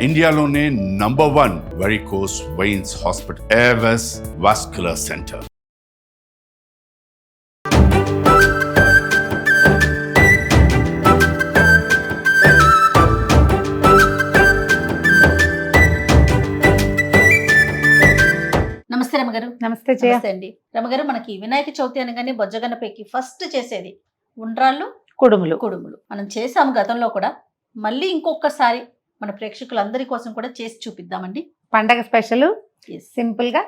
ఇండియాలోనే #1 varicose veins hospital Avis vascular centre. నమస్తే రమగారు. నమస్తే జయ. నమస్తే అండి. రమగారు, మనకి వినాయక చవితి అనగానే బొజ్జగన్నపైకి ఫస్ట్ చేసేది ఉండ్రాళ్ళు, కుడుములు. కుడుములు. మనం చేసాము గతంలో కూడా, మళ్ళీ ఇంకొకసారి మన ప్రేక్షకులందరి కోసం కూడా చేసి చూపిద్దామండి. పండగ స్పెషల్ Yes. సింపుల్ గా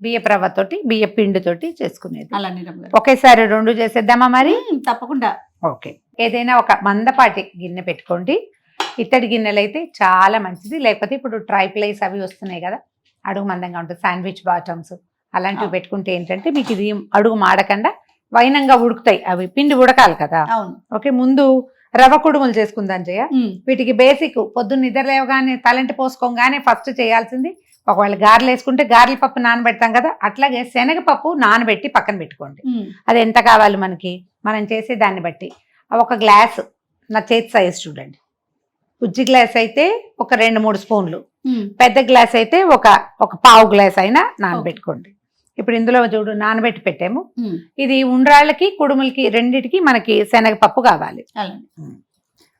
బియ్యపు రవ్వతోటి బియ్య పిండితోటి చేసుకునేది. అలానే రమగారు. ఒకేసారి రెండు చేసేద్దామా మరి? తప్పకుండా. ఓకే. ఏదైనా ఒక మందపాటి గిన్నె పెట్టుకోండి. ఇత్తడి గిన్నెలు అయితే చాలా మంచిది, లేకపోతే ఇప్పుడు ట్రైప్లైస్ అవి వస్తున్నాయి కదా, అడుగు మందంగా ఉంటుంది, శాండ్విచ్ బాటమ్స్ అలాంటివి పెట్టుకుంటే ఏంటంటే మీకు ఇది అడుగు మాడకుండా వైనంగా ఉడుకుతాయి. అవి పిండి ఉడకాలి కదా. అవును. ఓకే, ముందు రవ్వ కుడుములు చేసుకుందాం జయ. వీటికి బేసిక్ పొద్దున్న నిద్ర లేవగానే తలంటి పోసుకోగానే ఫస్ట్ చేయాల్సింది, ఒకవేళ గారెలు వేసుకుంటే గారెల పప్పు నానబెడతాం కదా, అట్లాగే శనగపప్పు నానబెట్టి పక్కన పెట్టుకోండి. అది ఎంత కావాలి మనకి, మనం చేసే దాన్ని బట్టి. ఒక గ్లాసు, నా చేతి సైజ్ చూడండి, ఉజ్జి గ్లాస్ అయితే ఒక 2-3 స్పూన్లు, పెద్ద గ్లాస్ అయితే ఒక పావు గ్లాస్ అయినా నానబెట్టుకోండి. ఇప్పుడు ఇందులో చూడు నానబెట్టి పెట్టాము. ఇది ఉండ్రాళ్ళకి కుడుములకి రెండిటికి మనకి శనగపప్పు కావాలి.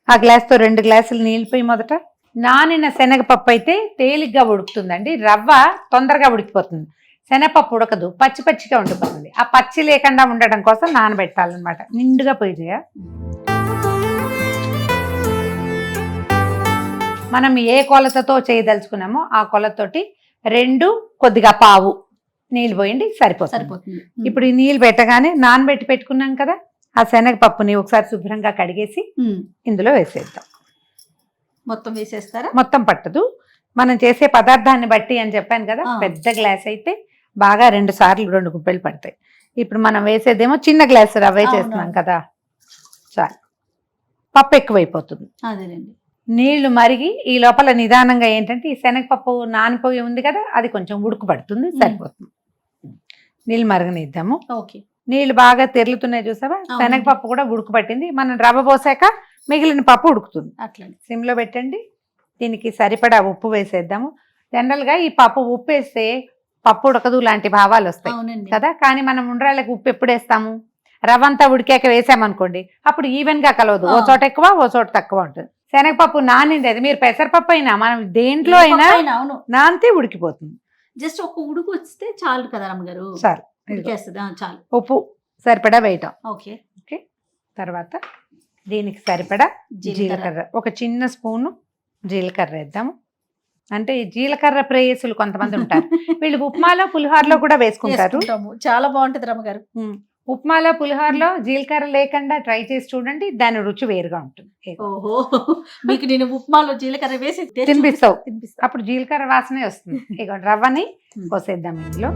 ఆ గ్లాస్తో 2 గ్లాసులు నీళ్ళు పోయి మొదట నానిన శనగపప్పు అయితే తేలిగ్గా ఉడుకుతుందండి, రవ్వ తొందరగా ఉడికిపోతుంది. శనగపప్పు ఉడకదు, పచ్చి పచ్చిగా ఉండిపోతుంది. ఆ పచ్చి లేకుండా ఉండడం కోసం నానబెట్టాలన్నమాట. నిండుగా పోయి చేయ. మనం ఏ కొలతతో చేయదలుచుకున్నామో ఆ కొలతతోటి 2 కొద్దిగా పావు నీళ్ళు పోయండి, సరిపోతుంది. ఇప్పుడు ఈ నీళ్ళు పెట్టగానే నానబెట్టి పెట్టుకున్నాం కదా, ఆ శనగపప్పుని ఒకసారి శుభ్రంగా కడిగేసి ఇందులో వేసేద్దాం. మొత్తం వేసేస్తారా? మొత్తం పట్టదు, మనం చేసే పదార్థాన్ని బట్టి అని చెప్పాను కదా. పెద్ద గ్లాస్ అయితే బాగా 2 సార్లు 2 గుప్పెలు పడతాయి. ఇప్పుడు మనం వేసేదేమో చిన్న గ్లాస్ రవ్వ చేస్తున్నాం కదా, చాలు. పప్పు ఎక్కువైపోతుంది. అదేనండి. నీళ్లు మరిగి ఈ లోపల నిదానంగా ఏంటంటే ఈ శనగపప్పు నానిపోయి ఉంది కదా, అది కొంచెం ఉడుకు పడుతుంది, సరిపోతుంది. నీళ్ళు మరగనిద్దాము. ఓకే. నీళ్లు బాగా తెరులుతున్నాయి చూసావా, శనగపప్పు కూడా ఉడుకు పట్టింది. మనం రవ్వ పోసాక మిగిలిన పప్పు ఉడుకుతుంది. అట్లా సిమ్లో పెట్టండి. దీనికి సరిపడా ఉప్పు వేసేద్దాము. జనరల్గా ఈ పప్పు ఉప్పు వేస్తే పప్పు ఉడకదు లాంటి భావాలు వస్తాయి కదా, కానీ మనం ఉండ్రాళ్ళకి ఉప్పు ఎప్పుడు వేస్తాము, రవ్వ అంతా ఉడికాక వేసామనుకోండి, అప్పుడు ఈవెన్ గా కలవదు, ఓ చోట ఎక్కువ ఓ చోట తక్కువ ఉంటుంది. శనగపప్పు నానింది, అది మీరు పెసరపప్పు అయినా మనం దేంట్లో అయినా నానితే ఉడికిపోతుంది. జస్ట్ ఒక ఉడుకు వస్తే చాలు కదా రమ్మగారు. చాలు, చాలు. ఉప్పు సరిపడా వేయటం. ఓకే. ఓకే, తర్వాత దీనికి సరిపడా జీలకర్ర, ఒక చిన్న స్పూను జీలకర్ర వేద్దాము. అంటే ఈ జీలకర్ర ప్రేయసులు కొంతమంది ఉంటారు, వీళ్ళు ఉప్మాలో పులిహోరలో కూడా వేసుకుంటారు. చాలా బాగుంటది రమ్మగారు. ఉప్మాలో పులిహోరలో జీలకర్ర లేకుండా ట్రై చేసి చూడండి, దాని రుచి వేరుగా ఉంటుంది. ఓహో, మీకు నేను ఉప్మాలో జీలకర్ర వేసి తినిపిస్తావు, అప్పుడు జీలకర్ర వాసనే వస్తుంది. ఇక రవ్వని పోసేద్దాం ఇందులో.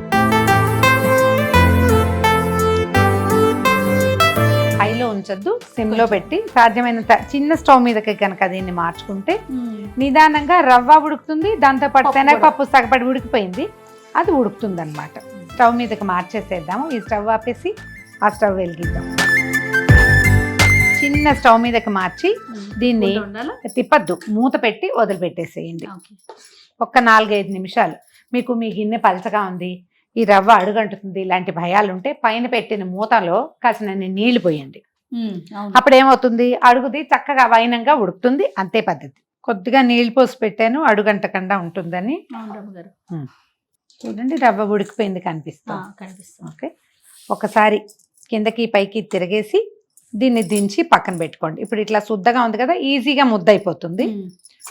హైలో ఉంచొద్దు, సిమ్లో పెట్టి సాధ్యమైనంత చిన్న స్టవ్ మీదకి కనుక దీన్ని మార్చుకుంటే నిదానంగా రవ్వ ఉడుకుతుంది, దాంతోపాటు శనగపప్పు సగపడి ఉడికిపోయింది, అది ఉడుకుతుంది అనమాట. స్టవ్ మీదకి మార్చేసేద్దాము. ఈ స్టవ్ ఆపేసి ఆ స్టవ్ వెలిగిద్దాం. చిన్న స్టవ్ మీదకి మార్చి దీన్ని తిప్పద్దు, మూత పెట్టి వదిలిపెట్టేసేయండి. ఒక్క 4-5 నిమిషాలు. మీకు మీ గిన్నె పలచగా ఉంది, ఈ రవ్వ అడుగంటుతుంది, ఇలాంటి భయాలు ఉంటే పైన పెట్టిన మూతలో కాసినన్ని నీళ్లు పోయండి. అప్పుడు ఏమవుతుంది, అడుగుది చక్కగా వైనంగా ఉడుకుతుంది. అంతే పద్ధతి. కొద్దిగా నీళ్లు పోసి పెట్టాను, అడుగంటకుండా ఉంటుందని. చూడండి, రవ్వ ఉడికిపోయింది, కనిపిస్తుంది. ఓకే, ఒకసారి కిందకి పైకి తిరిగేసి దీన్ని దించి పక్కన పెట్టుకోండి. ఇప్పుడు ఇట్లా శుద్ధగా ఉంది కదా, ఈజీగా ముద్ద అయిపోతుంది.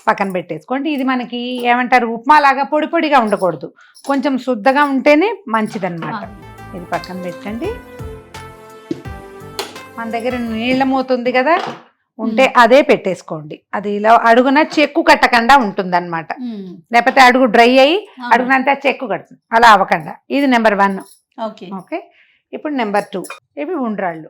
పక్కన పెట్టేసుకోండి. ఇది మనకి ఏమంటారు, ఉప్మా లాగా పొడి పొడిగా ఉండకూడదు, కొంచెం శుద్ధగా ఉంటేనే మంచిదన్నమాట. ఇది పక్కన పెట్టండి. మన దగ్గర నీళ్ళ మూత ఉంది కదా, ఉంటే అదే పెట్టేసుకోండి. అది ఇలా అడుగున చెక్కు కట్టకుండా ఉంటుంది అనమాట, లేకపోతే అడుగు డ్రై అయ్యి అడుగునంతా చెక్కు కడుతుంది, అలా అవ్వకుండా. ఇది నెంబర్ 1. ఓకే, ఇప్పుడు నెంబర్ 2. ఇవి ఉండ్రాళ్ళు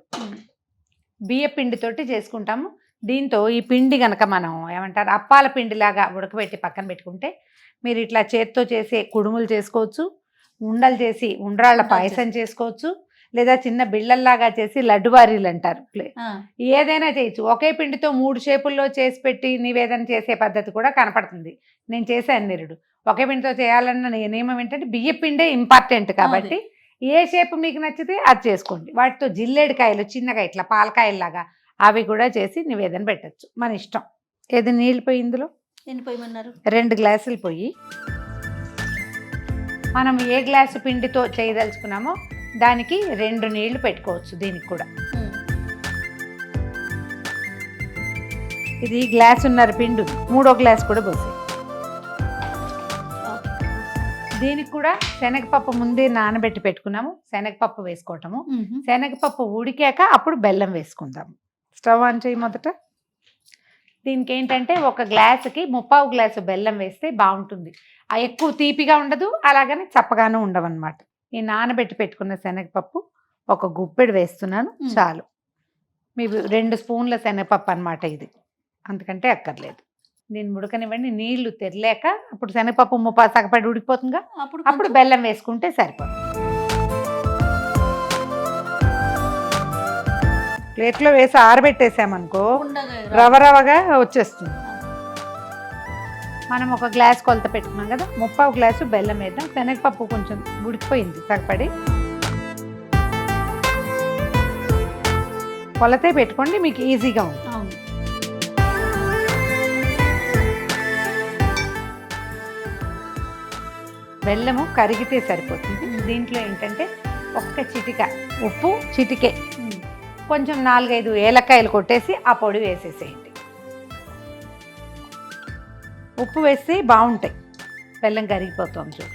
బియ్య పిండితోటి చేసుకుంటాము. దీంతో ఈ పిండి కనుక మనం ఏమంటారు అప్పాల పిండిలాగా ఉడకబెట్టి పక్కన పెట్టుకుంటే మీరు ఇట్లా చేత్తో చేసే కుడుములు చేసుకోవచ్చు, ఉండలు చేసి ఉండ్రాళ్ళ పాయసం చేసుకోవచ్చు, లేదా చిన్న బిళ్ళల్లాగా చేసి లడ్డువారీలు అంటారు. ఆ, ఏదైనా చేయొచ్చు. ఒకే పిండితో 3 షేపుల్లో చేసి పెట్టి నివేదన చేసే పద్ధతి కూడా కనపడుతుంది. నేను చేశాను నిరుడు. ఒకే పిండితో చేయాలన్న నియమం ఏంటంటే బియ్య పిండే ఇంపార్టెంట్ కాబట్టి ఏ షేప్ మీకు నచ్చితే అది చేసుకోండి. వాటితో జిల్లేడికాయలు చిన్నగా ఇట్లా పాలకాయల్లాగా అవి కూడా చేసి నివేదన పెట్టచ్చు, మన ఇష్టం. ఏది నీళ్ళు పోయి ఇందులో ఎన్ని పోయమన్నారు? 2 గ్లాసులు పోయి మనం ఏ గ్లాసు పిండితో చేయదలుచుకున్నామో దానికి 2 నీళ్లు పెట్టుకోవచ్చు. దీనికి కూడా ఇది గ్లాసున్నర పిండి ఉంది, 3వ గ్లాస్ కూడా పోసి. దీనికి కూడా శనగపప్పు ముందే నానబెట్టి పెట్టుకున్నాము. శనగపప్పు వేసుకోవటము. శనగపప్పు ఉడికాక అప్పుడు బెల్లం వేసుకుందాము. స్టవ్ ఆన్ చేయి మొదట. దీనికి ఏంటంటే 1 గ్లాసుకి 3/4 గ్లాసు బెల్లం వేస్తే బాగుంటుంది. ఎక్కువ తీపిగా ఉండదు, అలాగని చప్పగాను ఉండవన్నమాట. ఈ నానబెట్టి పెట్టుకున్న శనగపప్పు 1 గుప్పెడు వేస్తున్నాను, చాలు. మీ 2 స్పూన్ల శనగపప్పు అన్నమాట ఇది, అందుకంటే అక్కర్లేదు. దీన్ని ఉడకనివ్వండి. నీళ్లు తెరలేక అప్పుడు శనగపప్పు 3/4 సగపడి ఉడికిపోతుందిగా, అప్పుడు బెల్లం వేసుకుంటే సరిపోతుంది. ప్లేట్లో వేసి ఆరబెట్టేసామనుకో రవ రవగా వచ్చేస్తుంది. మనం 1 గ్లాస్ కొలత పెట్టుకున్నాం కదా, 3/4 గ్లాసు బెల్లం వేద్దాం. శనగపప్పు కొంచెం ఉడికిపోయింది సగపడి. కొలతే పెట్టుకోండి, మీకు ఈజీగా ఉంటుంది. బెల్లము కరిగితే సరిపోతుంది. దీంట్లో ఏంటంటే 1 చిటిక ఉప్పు, చిటికే కొంచెం 4-5 ఏలక్కాయలు కొట్టేసి ఆ పొడి వేసేసేయండి. ఉప్పు వేస్తే బాగుంటాయి, బెల్లం కరిగిపోతుంది చూడు.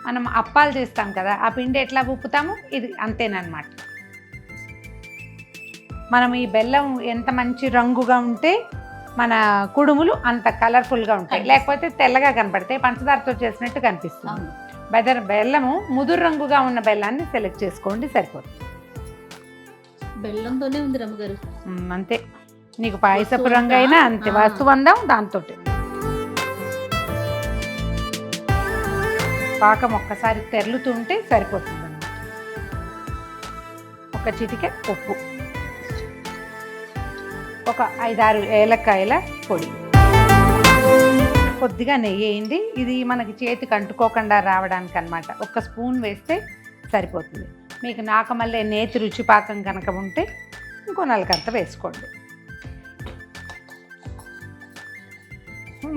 మనం అప్పాలు చేస్తాం కదా, ఆ పిండి ఎట్లా ఉప్పుతాము ఇది అంతేనమాట. మనం ఈ బెల్లం ఎంత మంచి రంగుగా ఉంటే మన కుడుములు అంత కలర్ఫుల్గా ఉంటాయి, లేకపోతే తెల్లగా కనపడతాయి, పంచదారతో చేసినట్టు కనిపిస్తుంది. బెల్లము ముదురు రంగుగా ఉన్న బెల్లాన్ని సెలెక్ట్ చేసుకోండి, సరిపోతుంది. బెల్లంతోనే ఉంది రమ్మగారు. అంతే, నీకు పాయసపు రంగు అయినా అంతే, వస్తువు అందాం దాంతో. పాకం ఒక్కసారి తెరులుతుంటే సరిపోతుంది అన్నమాట. 1 చిటిక ఉప్పు, 5-6 ఏలక్కాయల పొడి, కొద్దిగా నెయ్యి వేయండి. ఇది మనకి చేతికి అంటుకోకుండా రావడానికి అన్నమాట. 1 స్పూన్ వేస్తే సరిపోతుంది. మీకు నాకమల్లే నేతి రుచి పాకం కనుక ఉంటే ఇంకో 4 వేసుకోండి.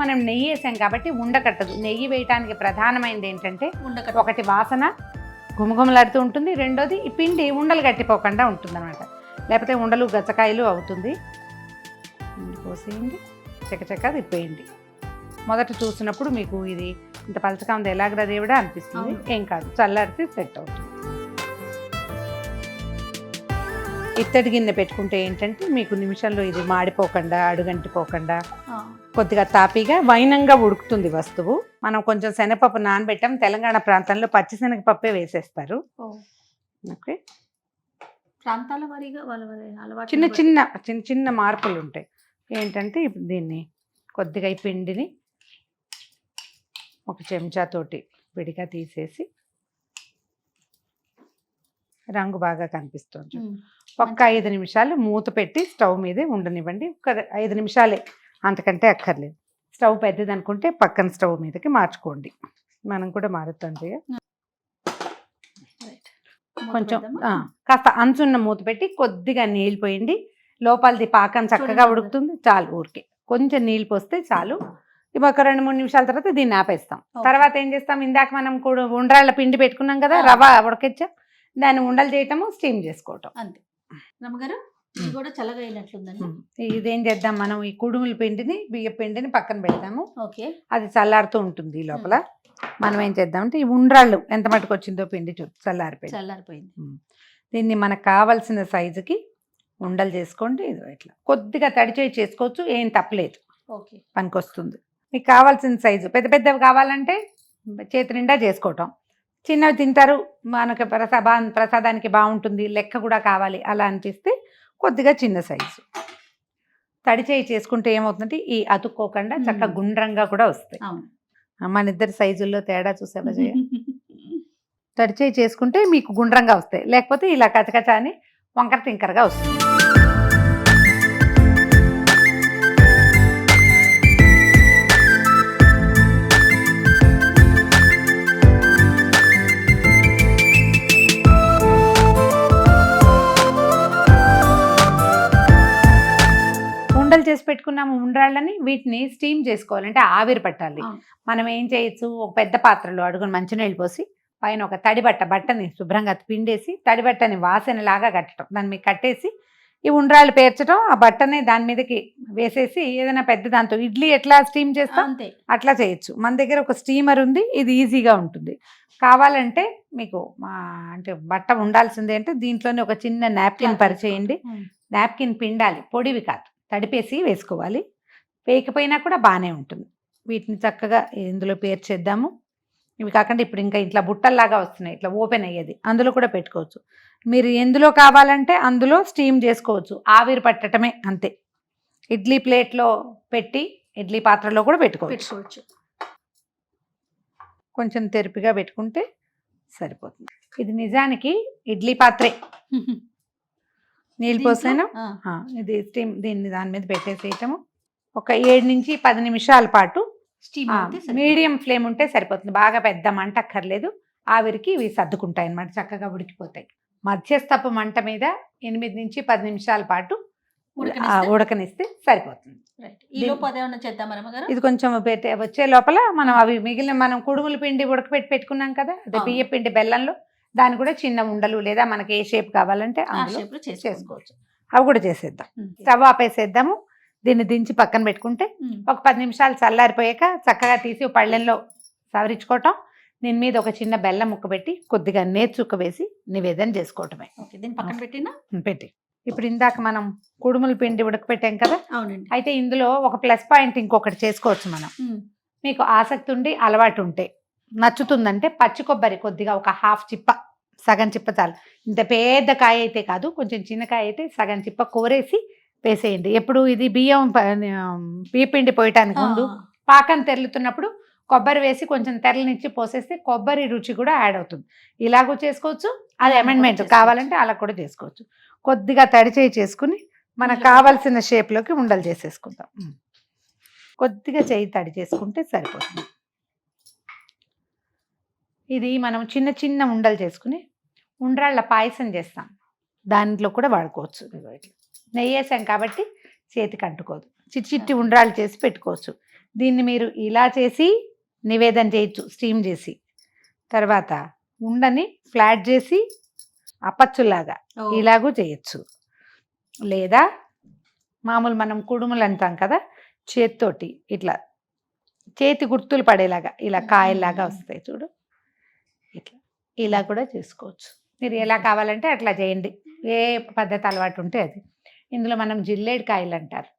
మనం నెయ్యి వేసాం కాబట్టి ఉండకట్టదు. నెయ్యి వేయటానికి ప్రధానమైనది ఏంటంటే 1 వాసన గుమగుమలాడుతూ ఉంటుంది, 2వది ఈ పిండి ఉండలు గట్టిపోకుండా ఉంటుంది అన్నమాట, లేకపోతే ఉండలు గచ్చకాయలు అవుతుంది. పోసేయండి, చక్కచక్క తిప్పేయండి. మొదట చూసినప్పుడు మీకు ఇది ఇంత పలచగా ఉంది ఎలాగ దేవుడా అనిపిస్తుంది, ఏం కాదు, చల్లారితే సెట్ అవుతుంది. ఇత్తడి గిన్నె పెట్టుకుంటే ఏంటంటే మీకు నిమిషంలో ఇది మాడిపోకుండా అడుగంటిపోకుండా కొద్దిగా తాపీగా వైనంగా ఉడుకుతుంది వస్తువు. మనం కొంచెం శనగపప్పు నానబెట్టాం, తెలంగాణ ప్రాంతంలో పచ్చి శనగపప్పే వేసేస్తారు. ఓకే, ప్రాంతాల వారీగా వాళ్ళ అలవాటు చిన్న చిన్న చిన్న మార్పులు ఉంటాయి. ఏంటంటే ఇప్పుడు దీన్ని కొద్దిగా ఈ పిండిని 1 చెంచాతోటి విడిగా తీసేసి, రంగు బాగా కనిపిస్తుంది, 5 నిమిషాలు మూత పెట్టి స్టవ్ మీదే ఉండనివ్వండి. 5 నిమిషాలే, అంతకంటే అక్కర్లేదు. స్టవ్ పెద్దది అనుకుంటే పక్కన స్టవ్ మీదకి మార్చుకోండి, మనం కూడా మారుతాం. కొంచెం కాస్త అంచున్న మూత పెట్టి కొద్దిగా నీళ్ళు పోయండి. లోపలిది పాకం చక్కగా ఉడుకుతుంది, చాలు. ఊరికే కొంచెం నీళ్ళు పోస్తే చాలు. ఇవి 2-3 నిమిషాల తర్వాత దీన్ని ఆపేస్తాం. తర్వాత ఏం చేస్తాం, ఇందాక మనం కూడా ఉండ్రాళ్ళ పిండి పెట్టుకున్నాం కదా, రవ్వ ఉడకొచ్చాం, దాన్ని ఉండలు చేయటము, స్టీమ్ చేసుకోవటం అంతే. రమ్మగారు ఇది కూడా చల్లగా అయినట్లుందండి. ఇదేం చేద్దాం, మనం ఈ కుడుముల పిండిని బియ్య పిండిని పక్కన పెడతాము. ఓకే, అది చల్లారుతూ ఉంటుంది. ఈ లోపల మనం ఏం చేద్దామంటే ఈ ఉండ్రాళ్ళు ఎంత మటుకు వచ్చిందో పిండి చల్లారిపోయింది. దీన్ని మనకు కావాల్సిన సైజుకి ఉండలు చేసుకోండి. ఇది ఇట్లా కొద్దిగా తడిచేయి చేసుకోవచ్చు, ఏం తప్పలేదు, ఓకే, పనికొస్తుంది. మీకు కావాల్సిన సైజు పెద్దవి కావాలంటే చేతి నిండా చేసుకోవటం, చిన్నవి తింటారు మనకి ప్రసాదానికి బాగుంటుంది, లెక్క కూడా కావాలి అలా అనిపిస్తే కొద్దిగా చిన్న సైజు తడిచేయి చేసుకుంటే ఏమవుతుందంటే ఈ అతుక్కోకుండా చక్కగా గుండ్రంగా కూడా వస్తాయి. మన ఇద్దరి సైజుల్లో తేడా చూసావా జయ? తడిచేయి చేసుకుంటే మీకు గుండ్రంగా వస్తాయి, లేకపోతే ఇలా కచకచ అని వంకర తింకరగా వస్తుంది. ఉండలు చేసి పెట్టుకున్నాము ఉండ్రాళ్ళని, వీటిని స్టీమ్ చేసుకోవాలి, అంటే ఆవిరి పట్టాలి. మనం ఏం చేయొచ్చు, ఒక పెద్ద పాత్రలో అడుగుని మంచినీళ్ళు పోసి పైన ఒక బట్టని శుభ్రంగా పిండేసి తడిబట్టని వాసనలాగా కట్టడం, దాన్ని మీకు కట్టేసి ఈ ఉండ్రాళ్ళు పేర్చడం, ఆ బట్టని దాని మీదకి వేసేసి ఏదైనా పెద్ద దాంతో ఇడ్లీ ఎట్లా స్టీమ్ చేస్తాం అంతే అట్లా చేయొచ్చు. మన దగ్గర ఒక స్టీమర్ ఉంది, ఇది ఈజీగా ఉంటుంది. కావాలంటే మీకు అంటే బట్ట ఉండాల్సిందే అంటే దీంట్లోనే ఒక చిన్న నాప్కిన్ పరిచేయండి. నాప్కిన్ పిండాలి, పొడివి కాదు, తడిపేసి వేసుకోవాలి. వేయకపోయినా కూడా బాగానే ఉంటుంది. వీటిని చక్కగా ఇందులో పేర్చేద్దాము. ఇవి కాకుండా ఇప్పుడు ఇంకా ఇట్లా బుట్టల్లాగా వస్తున్నాయి, ఇట్లా ఓపెన్ అయ్యేది, అందులో కూడా పెట్టుకోవచ్చు. మీరు ఎందులో కావాలంటే అందులో స్టీమ్ చేసుకోవచ్చు, ఆవిరి పట్టడమే అంతే. ఇడ్లీ ప్లేట్లో పెట్టి ఇడ్లీ పాత్రలో కూడా పెట్టుకోవచ్చు. కొంచెం తెరిపిగా పెట్టుకుంటే సరిపోతుంది. ఇది నిజానికి ఇడ్లీ పాత్రే. నీళ్ళు పోసాను, ఇది స్టీమ్, దీన్ని దాని మీద పెట్టేసేయటము. ఒక 7 నుంచి 10 నిమిషాల పాటు మీడియం ఫ్లేమ్ ఉంటే సరిపోతుంది, బాగా పెద్ద మంట అక్కర్లేదు. ఆవిరికి ఇవి సర్దుకుంటాయి అన్నమాట, చక్కగా ఉడికిపోతాయి. మధ్యస్థపు మంట మీద 8 నుంచి 10 నిమిషాల పాటు ఉడకనిస్తే సరిపోతుంది. ఇది కొంచెం వచ్చే లోపల మనం అవి మిగిలిన మనం కుడుముల పిండి ఉడకపెట్టి పెట్టుకున్నాం కదా, అదే బియ్య పిండి బెల్లంలో, దాన్ని కూడా చిన్న ఉండలు లేదా మనకి ఏ షేప్ కావాలంటే చేసుకోవచ్చు. అవి కూడా చేసేద్దాం. స్టవ్ ఆపేసేద్దాము. దీన్ని దించి పక్కన పెట్టుకుంటే ఒక 10 నిమిషాలు చల్లారిపోయాక చక్కగా తీసి పళ్ళెంలో సవరించుకోవటం. దీని మీద ఒక చిన్న బెల్లం ముక్క పెట్టి కొద్దిగా నేర్చుక్క వేసి నివేదన చేసుకోవటమే. దీన్ని పక్కన పెట్టి ఇప్పుడు ఇందాక మనం కుడుముల పిండి ఉడకపెట్టాం కదా, అవునండి. అయితే ఇందులో ఒక ప్లస్ పాయింట్ ఇంకొకటి చేసుకోవచ్చు మనం. మీకు ఆసక్తి ఉండి అలవాటు ఉంటే, నచ్చుతుందంటే పచ్చి కొబ్బరి కొద్దిగా ఒక హాఫ్ చిప్ప, సగం చిప్ప చాలు. ఇంత పెద్ద కాయ అయితే కాదు, కొంచెం చిన్న కాయ అయితే సగం చిప్ప కోరేసి వేసేయండి. ఎప్పుడు ఇది బియ్య పిండి పోయటానికి ముందు పాకం తెరులుతున్నప్పుడు కొబ్బరి వేసి కొంచెం తెరలనిచ్చి పోసేస్తే కొబ్బరి రుచి కూడా యాడ్ అవుతుంది. ఇలాగూ చేసుకోవచ్చు, అది అమెండ్మెంట్ కావాలంటే అలా కూడా చేసుకోవచ్చు. కొద్దిగా తడిచేయి చేసుకుని మనకు కావాల్సిన షేప్లోకి ఉండలు చేసేసుకుందాం. కొద్దిగా చేయి తడి చేసుకుంటే సరిపోతుంది. ఇది మనం చిన్న చిన్న ఉండలు చేసుకుని ఉండ్రాళ్ళ పాయసం చేస్తాం, దాంట్లో కూడా వాడుకోవచ్చు. నెయ్యి వేసాం కాబట్టి చేతికి అంటుకోదు, చిట్టి ఉండ్రాళ్ళు చేసి పెట్టుకోవచ్చు. దీన్ని మీరు ఇలా చేసి నివేదన చేయొచ్చు, స్టీమ్ చేసి. తర్వాత ఉండని ఫ్లాట్ చేసి అప్పచ్చులాగా ఇలాగూ చేయొచ్చు. లేదా మామూలు మనం కుడుములు అంటాం కదా, చేత్తోటి ఇట్లా చేతి గుర్తులు పడేలాగా ఇలా కాయల్లాగా వస్తాయి చూడు, ఇట్లా ఇలా కూడా చేసుకోవచ్చు. మీరు ఎలా కావాలంటే అట్లా చేయండి, ఏ పద్ధతి అలవాటు ఉంటే అది. ఇందులో మనం జిల్లేడు కాయలు అంటారు,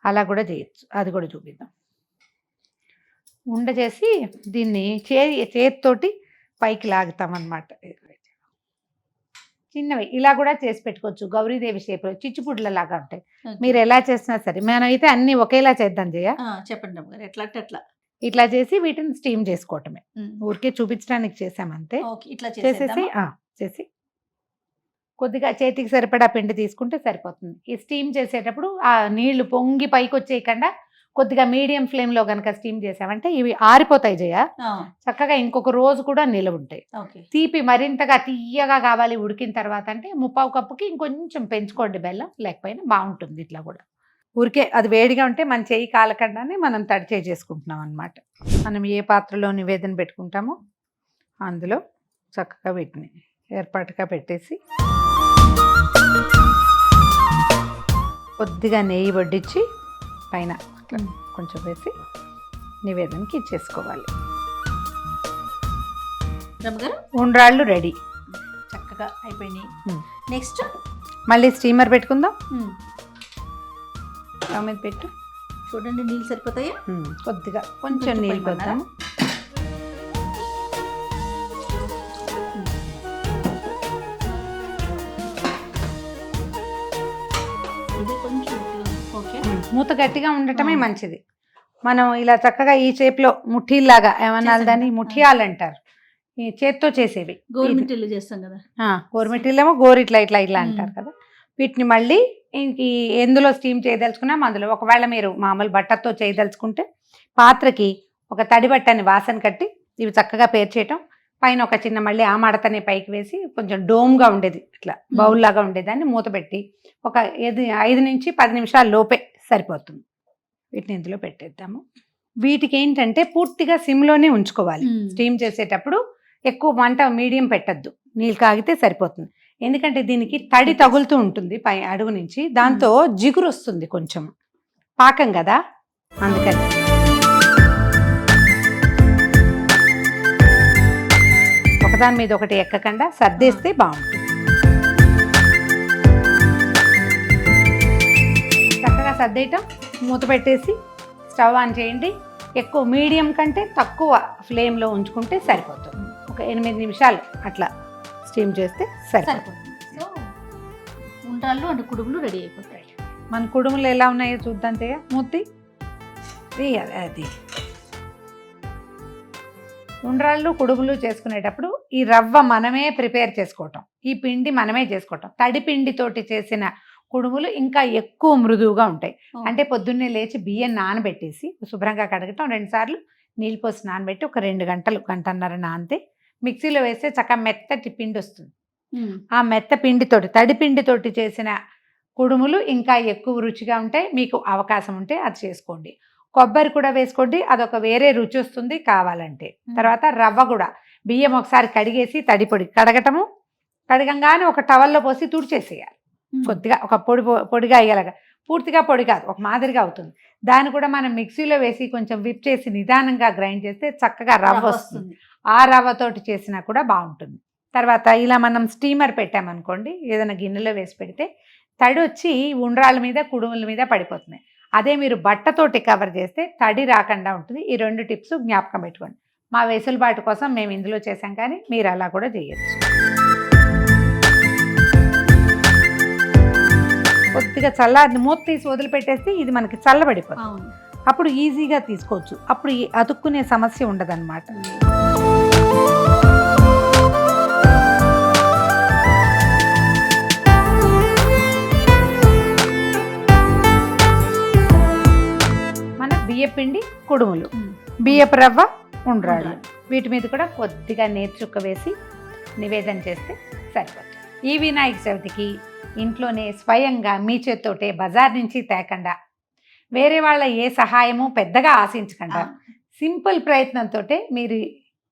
అలా కూడా చేయొచ్చు, అది కూడా చూపిద్దాం. ఉండ చేసి దీన్ని చేతితోటి పైకి లాగుతాం అన్నమాట. చిన్నవి ఇలా కూడా చేసి పెట్టుకోవచ్చు, గౌరీదేవి షేప్లో చిచ్చుపుడ్ల లాగా ఉంటాయి. మీరు ఎలా చేసినా సరే, మనం అయితే అన్ని ఒకేలా చేద్దాం. చెప్పండి ఎట్లా ఇట్లా చేసి వీటిని స్టీమ్ చేసుకోవటమే, ఊరికే చూపించడానికి చేసామంతే. చేసి కొద్దిగా చేతికి సరిపడా పిండి తీసుకుంటే సరిపోతుంది. ఈ స్టీమ్ చేసేటప్పుడు ఆ నీళ్లు పొంగి పైకి వచ్చేయకుండా కొద్దిగా మీడియం ఫ్లేమ్లో కనుక స్టీమ్ చేసామంటే ఇవి ఆరిపోతాయి చక్కగా, ఇంకొక రోజు కూడా నిలవ ఉంటాయి. తీపి మరింతగా తీయగా కావాలి ఉడికిన తర్వాత అంటే 1/4 కప్పుకి ఇంకొంచెం పెంచుకోండి బెల్లం, లేకపోయినా బాగుంటుంది. ఇట్లా కూడా ఊరికే అది వేడిగా ఉంటే మన చేయి కాలకుండానే మనం తడి చేసుకుంటున్నాం అన్నమాట. మనం ఏ పాత్రలో నివేదన పెట్టుకుంటామో అందులో చక్కగా వీటిని ఏర్పాటుగా పెట్టేసి కొద్దిగా నెయ్యి వడ్డించి పైన కొంచెం వేసి నివేదనకి ఇచ్చేసుకోవాలి. ఉండ్రాళ్ళు రెడీ, చక్కగా అయిపోయినాయి. నెక్స్ట్ మళ్ళీ స్టీమర్ పెట్టుకుందాం. స్టవ్ మీద పెట్టు, చూడండి నీళ్ళు సరిపోతాయి. కొద్దిగా కొంచెం నీళ్ళు పోద్దాము. మూత గట్టిగా ఉండటమే మంచిది. మనం ఇలా చక్కగా ఈ షేప్లో ముఠీల్లాగా ఏమన్నా దాన్ని ముఠియాలు అంటారు, ఈ చేత్తో చేసేవి గవర్నమెంట్ ఇల్లు చేస్తాం కదా. గోరుమిట్టిలేమో గోరిట్లా ఇట్లా అంటారు కదా. వీటిని మళ్ళీ ఇంక ఎందులో స్టీమ్ చేయదలుచుకున్నాం అందులో. ఒకవేళ మీరు మామూలు బట్టతో చేయదలుచుకుంటే పాత్రకి ఒక తడి బట్టని వాసన కట్టి ఇవి చక్కగా పేర్చేయటం, పైన ఒక చిన్న మళ్ళీ ఆ మడతని పైకి వేసి కొంచెం డోమ్గా ఉండేది ఇట్లా బౌల్ లాగా ఉండేదాన్ని మూత పెట్టి ఒక 5 నుంచి 10 నిమిషాల లోపే సరిపోతుంది. వీటిని ఇందులో పెట్టేద్దాము. వీటికి ఏంటంటే పూర్తిగా సిమ్లోనే ఉంచుకోవాలి. స్టీమ్ చేసేటప్పుడు ఎక్కువ మంట మీడియం పెట్టద్దు, నీళ్ళు కాగితే సరిపోతుంది. ఎందుకంటే దీనికి తడి తగులుతూ ఉంటుంది పై అడుగు నుంచి, దాంతో జిగురు వస్తుంది కొంచెం, పాకం కదా అందుకని. ఒకదాని మీద ఒకటి ఎక్కకుండా సర్దేస్తే బాగుంటుంది. చక్కగా సర్దేయటం, మూత పెట్టేసి స్టవ్ ఆన్ చేయండి. ఎక్కువ మీడియం కంటే తక్కువ ఫ్లేమ్లో ఉంచుకుంటే సరిపోతుంది. ఒక 8 నిమిషాలు అట్లా స్టీమ్ చేస్తే సరిపోతుంది. సో ఉండ్రాళ్ళు అంటే కుడుములు రెడీ అయిపోతాయి. మన కుడుములు ఎలా ఉన్నాయో చూద్దాం. మూర్తి అది ఉండ్రాళ్ళు కుడుములు చేసుకునేటప్పుడు ఈ రవ్వ మనమే ప్రిపేర్ చేసుకోవటం, ఈ పిండి మనమే చేసుకోవటం. తడి పిండితోటి చేసిన కుడుములు ఇంకా ఎక్కువ మృదువుగా ఉంటాయి. అంటే పొద్దున్నే లేచి బియ్యం నానబెట్టేసి శుభ్రంగా కడగటం, 2 సార్లు నీళ్ళు పోసి నానబెట్టి ఒక 2 గంటలు గంటన్నర నానితే మిక్సీలో వేస్తే చక్కగా మెత్తటి పిండి వస్తుంది. ఆ మెత్త పిండితోటి తడి పిండితోటి చేసిన కుడుములు ఇంకా ఎక్కువ రుచిగా ఉంటాయి. మీకు అవకాశం ఉంటే అది చేసుకోండి. కొబ్బరి కూడా వేసుకోండి, అదొక వేరే రుచి వస్తుంది కావాలంటే. తర్వాత రవ్వ కూడా బియ్యం ఒకసారి కడిగేసి తడి పొడి కడగటము, కడగంగానే ఒక టవల్లో పోసి తుడిచేసేయాలి. కొద్దిగా ఒక పొడిగా అయ్యేలాగా, పూర్తిగా పొడి కాదు, ఒక మాదిరిగా అవుతుంది. దాన్ని కూడా మనం మిక్సీలో వేసి కొంచెం విప్ చేసి నిదానంగా గ్రైండ్ చేస్తే చక్కగా రవ్వ వస్తుంది. ఆ రవ్వతోటి చేసినా కూడా బాగుంటుంది. తర్వాత ఇలా మనం స్టీమర్ పెట్టామనుకోండి, ఏదైనా గిన్నెలో వేసి పెడితే తడి వచ్చి ఉండ్రాళ్ళ మీద కుడుముల మీద పడిపోతుంది. అదే మీరు బట్టతోటి కవర్ చేస్తే తడి రాకుండా ఉంటుంది. ఈ 2 టిప్స్ జ్ఞాపకం పెట్టుకోండి. మా వెసులుబాటు కోసం మేము ఇందులో చేసాం, కానీ మీరు అలా కూడా చేయొచ్చు. కొద్దిగా మూత తీసి వదిలిపెట్టేస్తే ఇది మనకి చల్లబడిపోతుంది. అప్పుడు ఈజీగా తీసుకోవచ్చు. అప్పుడు అతుక్కునే సమస్య ఉండదన్నమాట. మన బియ్యపిండి కుడుములు, బియ్యపు రవ్వ ఉండ్రాళ్ళు, వీటి మీద కూడా కొద్దిగా నేర్చుక్క వేసి నివేదన చేస్తే సరిపోతుంది. ఈ వినాయక చవితికి ఇంట్లోనే స్వయంగా మీ చేత్తోటే బజార్ నుంచి తేకుండా, వేరే వాళ్ళ ఏ సహాయము పెద్దగా ఆశించకుండా సింపుల్ ప్రయత్నంతో మీరు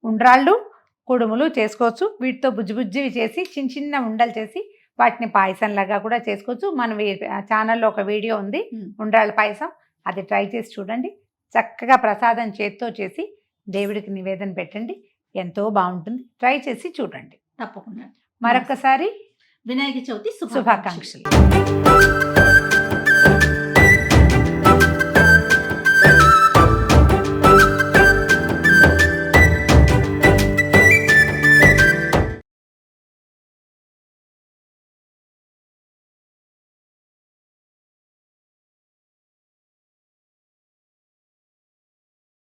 ఉండ్రాళ్ళు కుడుములు చేసుకోవచ్చు. వీటితో బుజ్జివి చేసి చిన్న ఉండలు చేసి వాటిని పాయసంలాగా కూడా చేసుకోవచ్చు. మన ఛానల్లో ఒక వీడియో ఉంది ఉండ్రాళ్ళ పాయసం, అది ట్రై చేసి చూడండి. చక్కగా ప్రసాదం చేత్తో చేసి దేవుడికి నివేదన పెట్టండి, ఎంతో బాగుంటుంది. ట్రై చేసి చూడండి తప్పకుండా. మరొకసారి వినాయక చవితి శుభాకాంక్షలు.